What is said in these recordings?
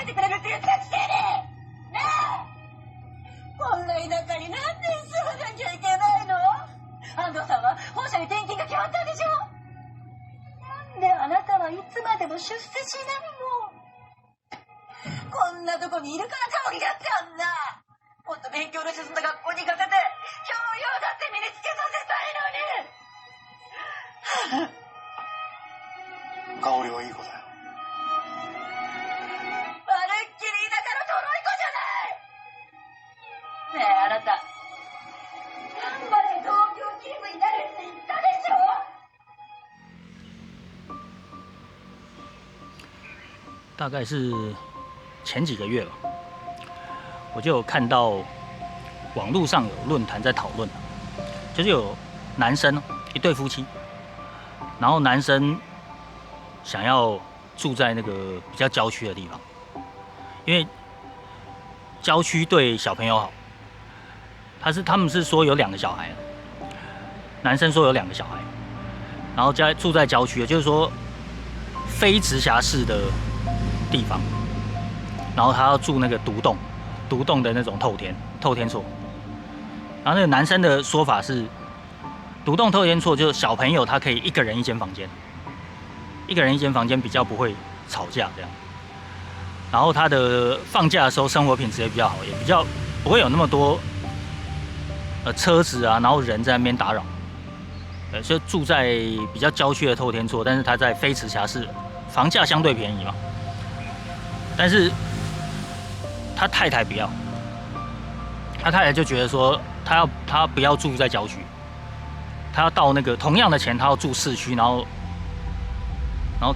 えてくれるって言ったくせにねえ、こんな田舎になんで住まなきゃいけないの？安藤さんは本社に転勤が決まったでしょ。なんであなたはいつまでも出世しないの？こんなとこにいるから顔になったんだ。もっと勉強の進んだ学校に行かせて教養だって身につけさせたいのに。香織はいい子だよ。まるっきり田舎のトロい子じゃない。ねえあなた、頑張れ東京勤務になるって言ったでしょ。大概是前几个月吧，我就有看到网络上有论坛在讨论，就是有男生一对夫妻，然后男生想要住在那个比较郊区的地方，因为郊区对小朋友好。他们是说有2个小孩，男生说有2个小孩，然后住在郊区，就是说非直辖市的地方，然后他要住那个独栋的那种透天厝。然后那个男生的说法是，独栋透天厝就是小朋友他可以一个人一间房间，一个人一间房间比较不会吵架这样。然后他的放假的时候生活品质也比较好，也比较不会有那么多车子啊，然后人在那边打扰。就住在比较郊区的透天厝，但是他在非直辖市，房价相对便宜嘛。但是他太太不要，他太太就觉得说他不要住在郊区，他要到那个同样的钱，他要住市区，然后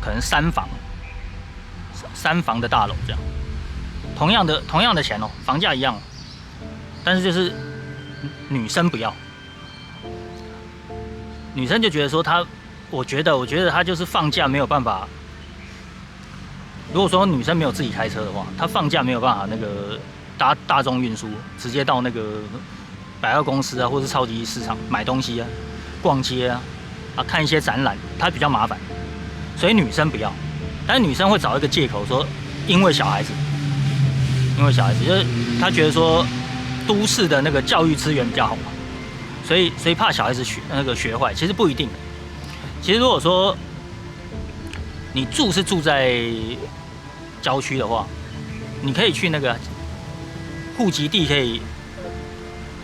可能3房的大楼这样，同样的钱哦，房价一样，但是就是女生不要，女生就觉得说我觉得她就是放假没有办法。如果说女生没有自己开车的话，她放假没有办法那个搭大众运输，直接到那个百货公司啊，或是超级市场买东西啊、逛街啊、看一些展览，她比较麻烦，所以女生不要。但是女生会找一个借口说，因为小孩子，就是她觉得说都市的那个教育资源比较好嘛，所以怕小孩子学坏，其实不一定。其实如果说你是住在郊区的话，你可以去那个户籍地，可以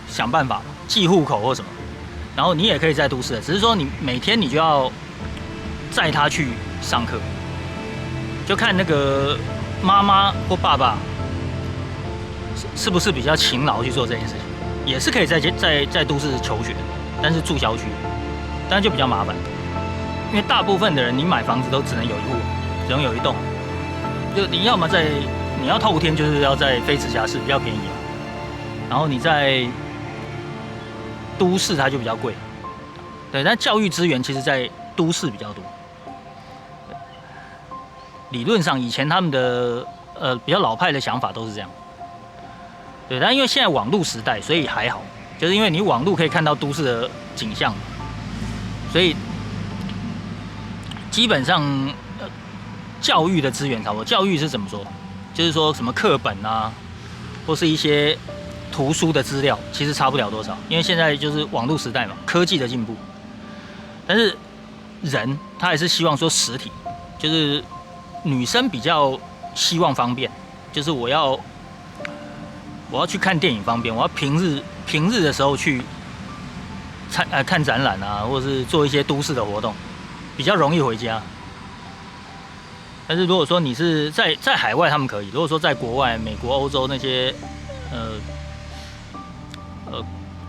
想办法寄户口或什么，然后你也可以在都市的，只是说你每天你就要载他去上课，就看那个妈妈或爸爸是不是比较勤劳去做这件事情，也是可以在都市求学，但是住郊区，但是就比较麻烦。因为大部分的人，你买房子都只能有一户，只能有一栋。就你要么你要透天，就是要在非直辖市比较便宜，然后你在都市它就比较贵。对，但教育资源其实在都市比较多。理论上，以前他们的比较老派的想法都是这样。对，但因为现在网络时代，所以还好，就是因为你网络可以看到都市的景象，所以基本上教育的资源差不多。教育是怎么说？就是说什么课本啊，或是一些图书的资料，其实差不了多少，因为现在就是网络时代嘛，科技的进步。但是人他还是希望说实体，就是女生比较希望方便，就是我要去看电影方便，我要平日的时候去看展览啊，或者是做一些都市的活动，比较容易回家。但是如果说你是在海外，他们可以；如果说在国外，美国、欧洲那些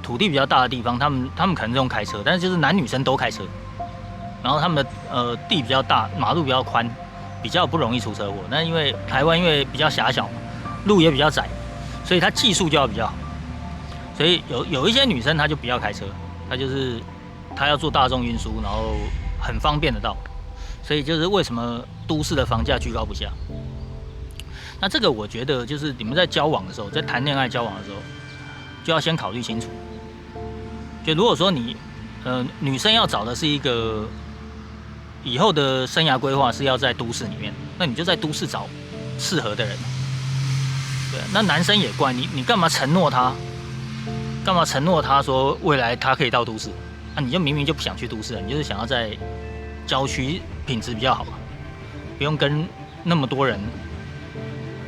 土地比较大的地方，他们可能是用开车，但是就是男女生都开车，然后他们的地比较大，马路比较宽，比较不容易出车祸。那因为台湾因为比较狭小，路也比较窄，所以它技术就要比较好。所以有一些女生她就不要开车，她要坐大众运输，然后很方便的到。所以就是为什么都市的房价居高不下。那这个我觉得就是你们在交往的时候，在谈恋爱交往的时候，就要先考虑清楚。就如果说你女生要找的是一个以后的生涯规划是要在都市里面，那你就在都市找适合的人。对，那男生也怪你干嘛承诺他？干嘛承诺他说未来他可以到都市？啊，你就明明就不想去都市，你就是想要在郊区品质比较好，不用跟那么多人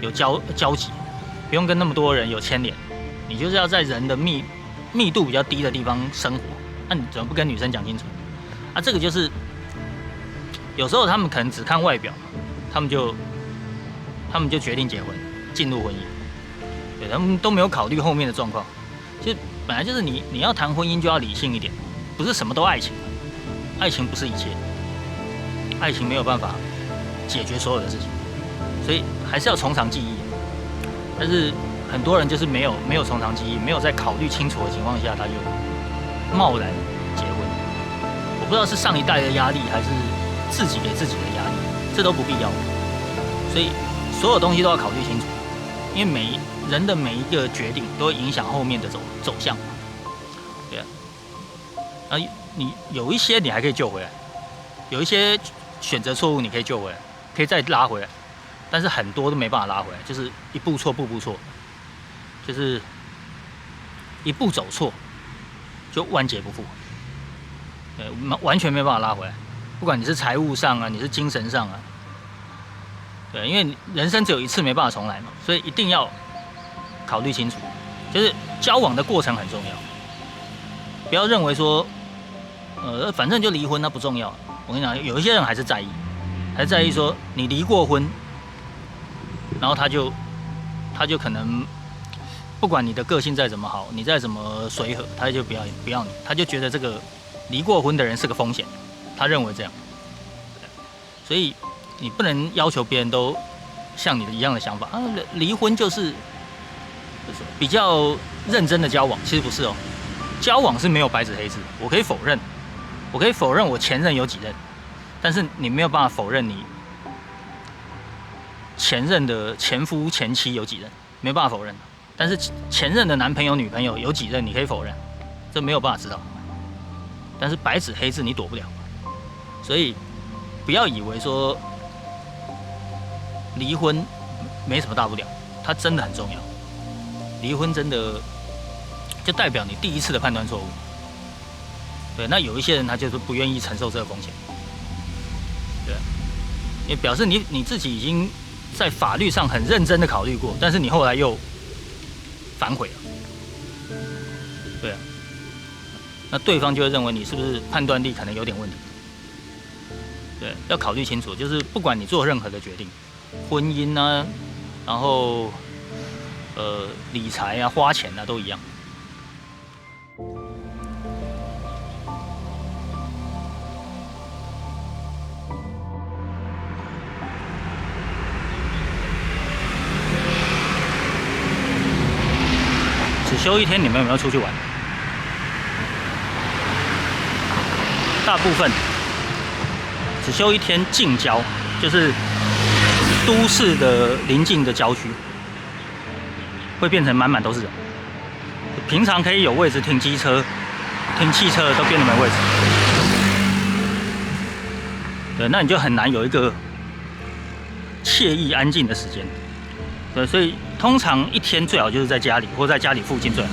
有交集，不用跟那么多人有牵连，你就是要在人的密度比较低的地方生活。那你怎么不跟女生讲清楚？啊，这个就是有时候他们可能只看外表，他们就决定结婚，进入婚姻，对，他们都没有考虑后面的状况。其实本来就是你要谈婚姻就要理性一点，不是什么都爱情，爱情不是一切，爱情没有办法解决所有的事情，所以还是要从长计议。但是很多人就是没有从长计议，没有在考虑清楚的情况下，他就贸然结婚。我不知道是上一代的压力，还是自己给自己的压力，这都不必要。所以所有东西都要考虑清楚，因为人的每一个决定都会影响后面的走向。对啊，啊，你有一些你还可以救回来，有一些选择错误你可以救回来，可以再拉回来，但是很多都没办法拉回来，就是一步错步步错，就是一步走错就万劫不复。对，完全没办法拉回来，不管你是财务上啊，你是精神上啊，对，因为人生只有一次，没办法重来嘛，所以一定要考虑清楚，就是交往的过程很重要，不要认为说，反正就离婚那不重要。我跟你讲，有一些人还是在意说你离过婚，然后他就可能不管你的个性再怎么好，你再怎么随和，他就不要你，他就觉得这个离过婚的人是个风险，他认为这样，所以你不能要求别人都像你的一样的想法啊。离婚就是比较认真的交往，其实不是哦。交往是没有白纸黑字，我可以否认我前任有几任，但是你没有办法否认你前任的前夫前妻有几任，没办法否认。但是前任的男朋友女朋友有几任，你可以否认，这没有办法知道。但是白纸黑字你躲不了，所以不要以为说离婚没什么大不了，它真的很重要。离婚真的就代表你第一次的判断错误。对，那有一些人他就是不愿意承受这个风险，对，也表示你自己已经在法律上很认真的考虑过，但是你后来又反悔了，对啊，那对方就会认为你是不是判断力可能有点问题。对，要考虑清楚，就是不管你做任何的决定，婚姻啊，然后理财啊、花钱啊都一样。只休一天，你们有没有出去玩？大部分只休一天近郊，就是都市的邻近的郊区，会变成满都是人。平常可以有位置停机车、停汽车都变得没位置。对，那你就很难有一个惬意安静的时间。对，所以通常一天最好就是在家里或在家里附近最好。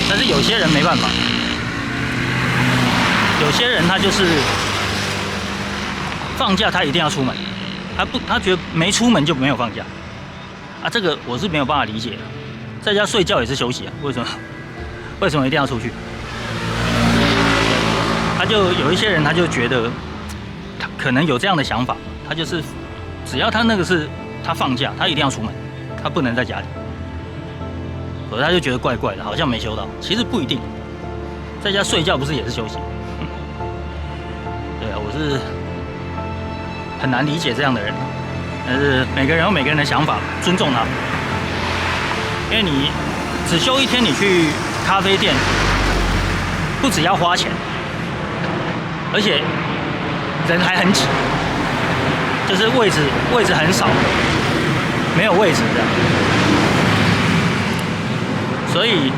但是有些人没办法，有些人他就是放假他一定要出门，他觉得没出门就没有放假啊，这个我是没有办法理解的。在家睡觉也是休息啊，为什么一定要出去？他就有一些人他就觉得他可能有这样的想法，他就是只要他那个是他放假，他一定要出门，他不能在家里，否则他就觉得怪怪的，好像没休到。其实不一定，在家睡觉不是也是休息？对啊，我是很难理解这样的人，但是每个人有每个人的想法，尊重他。因为你只休一天，你去咖啡店，不只要花钱，而且人还很挤，就是位置很少，没有位置的。所以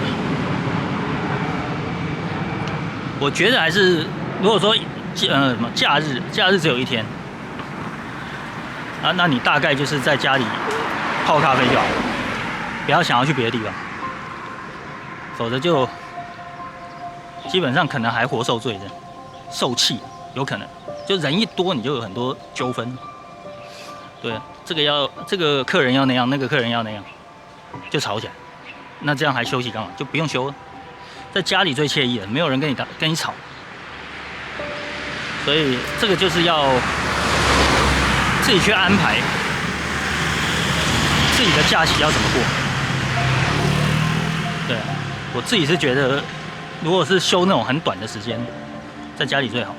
我觉得还是，如果说假日只有一天啊，那你大概就是在家里泡咖啡就好了，不要想要去别的地方，否则就基本上可能还活受罪的，受气有可能。就人一多，你就有很多纠纷。对，这个客人要那样，那个客人要那样，就吵起来。那这样还休息干嘛？就不用休了。在家里最惬意了，没有人跟你吵。所以这个就是要自己去安排自己的假期要怎么过。对，我自己是觉得，如果是休那种很短的时间，在家里最好。